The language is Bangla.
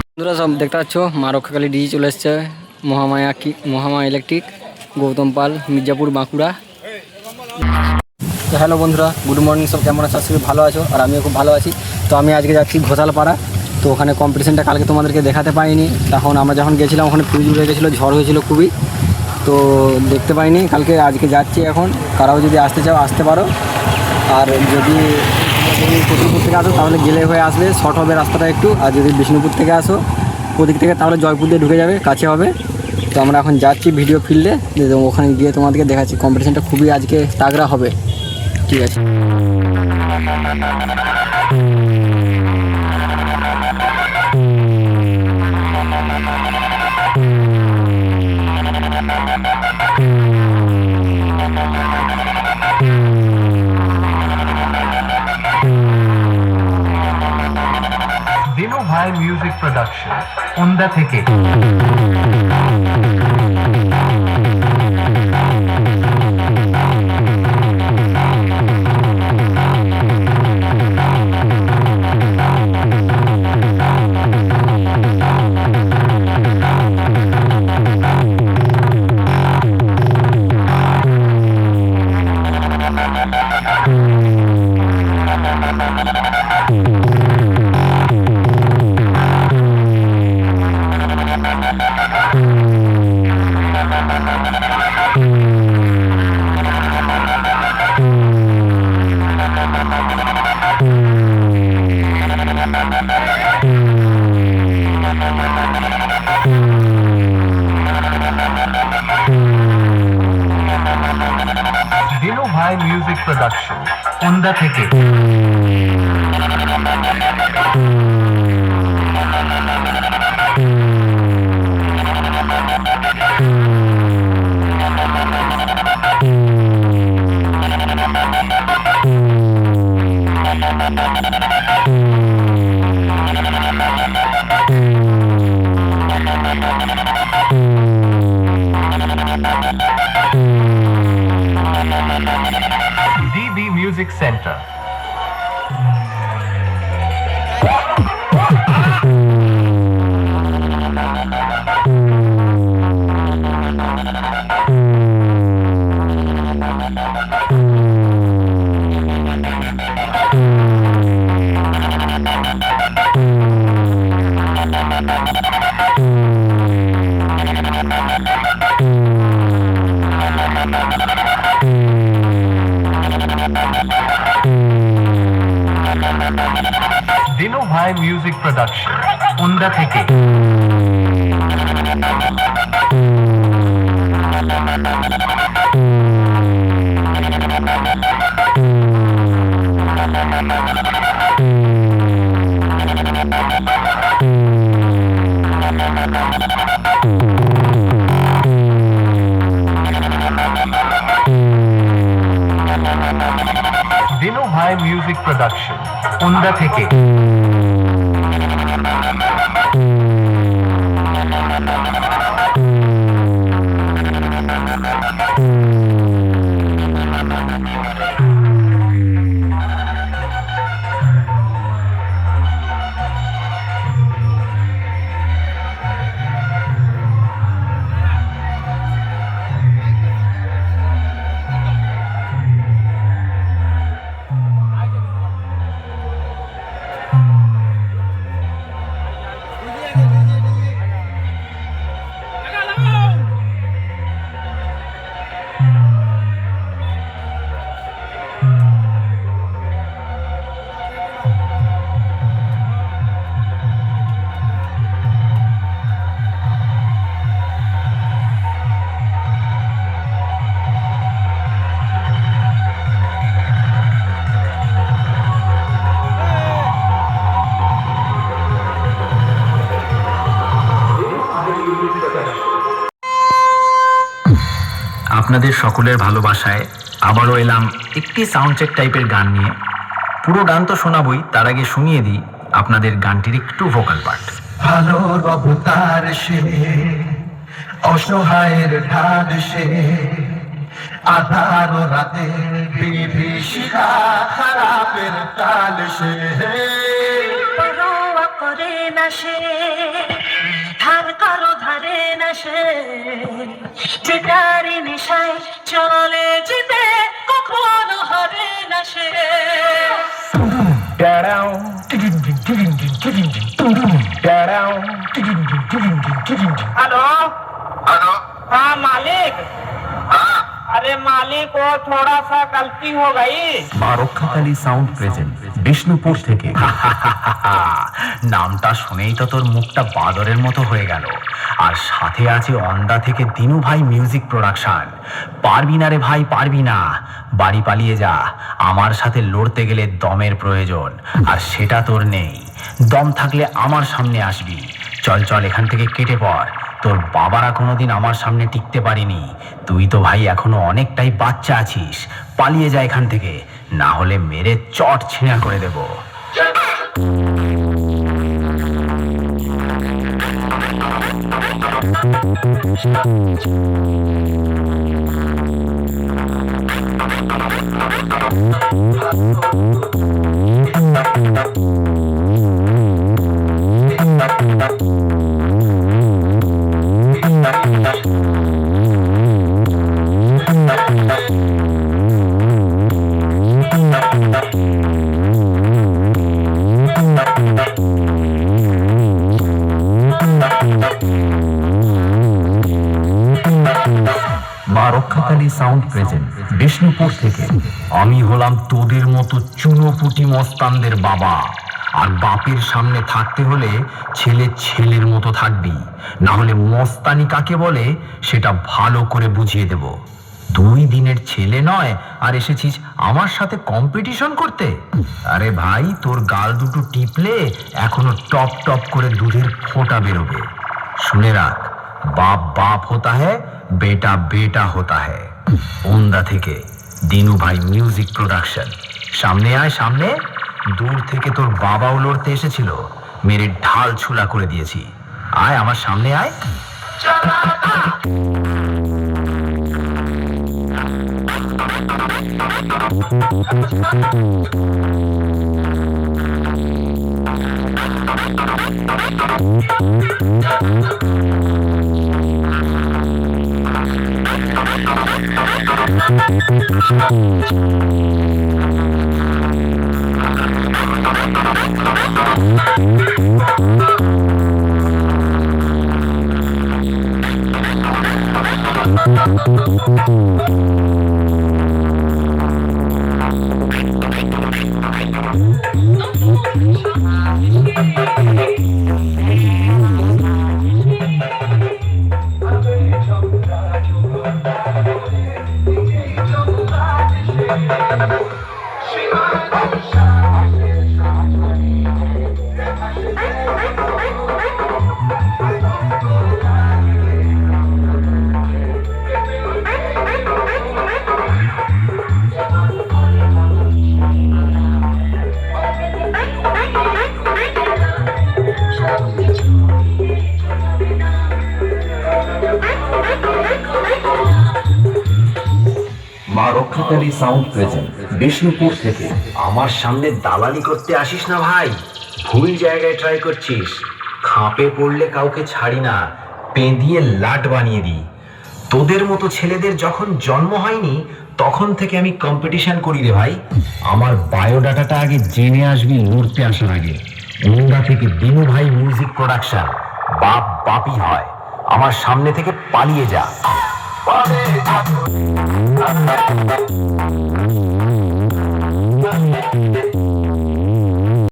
বন্ধুরা সব দেখতে পাচ্ছ মা রক্ষাকালী ডিজি চলে এসছে মহামায়া ইলেকট্রিক, গৌতম পাল, মির্জাপুর, বাঁকুড়া। তো হ্যালো বন্ধুরা, গুড মর্নিং। সব কেমন আছো? আজকে ভালো আছো, আর আমিও খুব ভালো আছি। তো আমি আজকে যাচ্ছি ঘোষালপাড়া। তো ওখানে কম্পিটিশনটা কালকে তোমাদেরকে দেখাতে পাইনি। তখন আমরা যখন গেছিলাম ওখানে ফ্রিজ উড়ে গেছিলো, ঝড় হয়েছিল খুবই, তো দেখতে পাইনি কালকে। আজকে যাচ্ছি এখন, কারাও যদি আসতে চাও আসতে পারো। আর যদি কতুলপুর থেকে আসো তাহলে গেলে হয়ে আসবে, শর্ট হবে রাস্তাটা একটু। আর যদি বিষ্ণুপুর থেকে আসো ওদিক থেকে তাহলে জয়পুর দিয়ে ঢুকে যাবে, কাছে হবে। তো আমরা এখন যাচ্ছি ভিডিও ফিল্ডে, ওখানে গিয়ে তোমাদেরকে দেখাচ্ছি। কম্পিটিশনটা খুবই আজকে তাগড়া হবে, ঠিক আছে। দিনু ভাই মিউজিক প্রোডাকশন ওন্দা থেকে। দিনু ভাই মিউজিক প্রোডাকশন ওন্দা থেকে। DB Music Center. দিনু ভাই মিউজিক প্রোডাকশন ওন্দা থেকে। দিনু ভাই মিউজিক প্রোডাকশন ওন্দা থেকে। আপনাদের সকলের ভালোবাসায় আবারও এলাম একটি সাউন্ড চেক টাইপের গান নিয়ে। পুরো গান তো শোনাবই, তার আগে শুনিয়ে দিই আপনাদের গানটির একটু ভোকাল পার্ট। ভালো অবতার সে, অসহায়ের ঢাল সে, আধার রাতে বিভীষিকা খারাপের তাল সে। সে ধার কারো ধারে না সে যেটারি নিশায় চলে যেতে কখনো হারে না সে हेलो हेलो हाँ मालिक अरे मालिक वो थोड़ा सा गलती हो गई মা রক্ষাকালী সাউন্ড প্রেজেন্ট বিষ্ণুপুর থেকে। নামটা শুনেই তো তোর মুখটা বাদরের মতো হয়ে গেল। আর সাথে আছে অন্দা থেকে দিনু ভাই মিউজিক প্রোডাকশন। পারবি না রে ভাই, পারবি না। বাড়ি পালিয়ে যা। আমার সাথে লড়তে গেলে দমের প্রয়োজন, আর সেটা তোর নেই। দম থাকলে আমার সামনে আসবি। চল চল, এখান থেকে কেটে পড়। তোর বাবারা কোনোদিন আমার সামনে টিকতে পারিনি। তুই তো ভাই এখনো অনেকটাই বাচ্চা আছিস। পালিয়ে যা এখান থেকে, না হলে মেরে চট ছিঁড়া করে দেব। মা রক্ষাকালী সাউন্ড প্রেজেন্ট বিষ্ণুপুর থেকে। আমি হলাম তোদের মতো চুনোপুটি মস্তানদের বাবা, আর বাপের সামনে থাকতে হলে ছেলে ছেলের মতো থাকবি, না হলে মস্তানি কাকে বলে সেটা ভালো করে বুঝিয়ে দেব। 2 দিনের ছেলে নয় আর এসেছিস আমার সাথে কম্পিটিশন করতে? আরে ভাই, তোর গাল দুটো টিপলে এখনো টপ টপ করে দুধের ফোঁটা বেরোবে। শুনে রাখ, বাপ বাপ होता है, बेटा बेटा होता है। ওন্দা থেকে দিনু ভাই মিউজিক প্রোডাকশন। সামনে আয় সামনে। দূর থেকে তোর বাবাও লড়তে এসেছিল, মেরে ঢাল ছুলা করে দিয়েছি। আয় আমার সামনে আয়। মা রক্ষাকালী সাউন্ড প্রেজেন্ট বিষ্ণুপুর থেকে। আমার সামনে দালালি করতে আসিস না ভাই, ভুল জায়গায় ট্রাই করছিস। খাপে পড়লে কাউকে ছাড়ি না, পেঁদিয়ে লাট বানিয়ে দিই। তোদের মতো ছেলেদের যখন জন্ম হয়নি তখন থেকে আমি কম্পিটিশন করি রে ভাই। আমার বায়োডাটাটা আগে জেনে আসবি লড়তে আসার আগে। ওন্দা থেকে দিনু ভাই মিউজিক প্রোডাকশন। বাপ বাপই হয়। আমার সামনে থেকে পালিয়ে যা।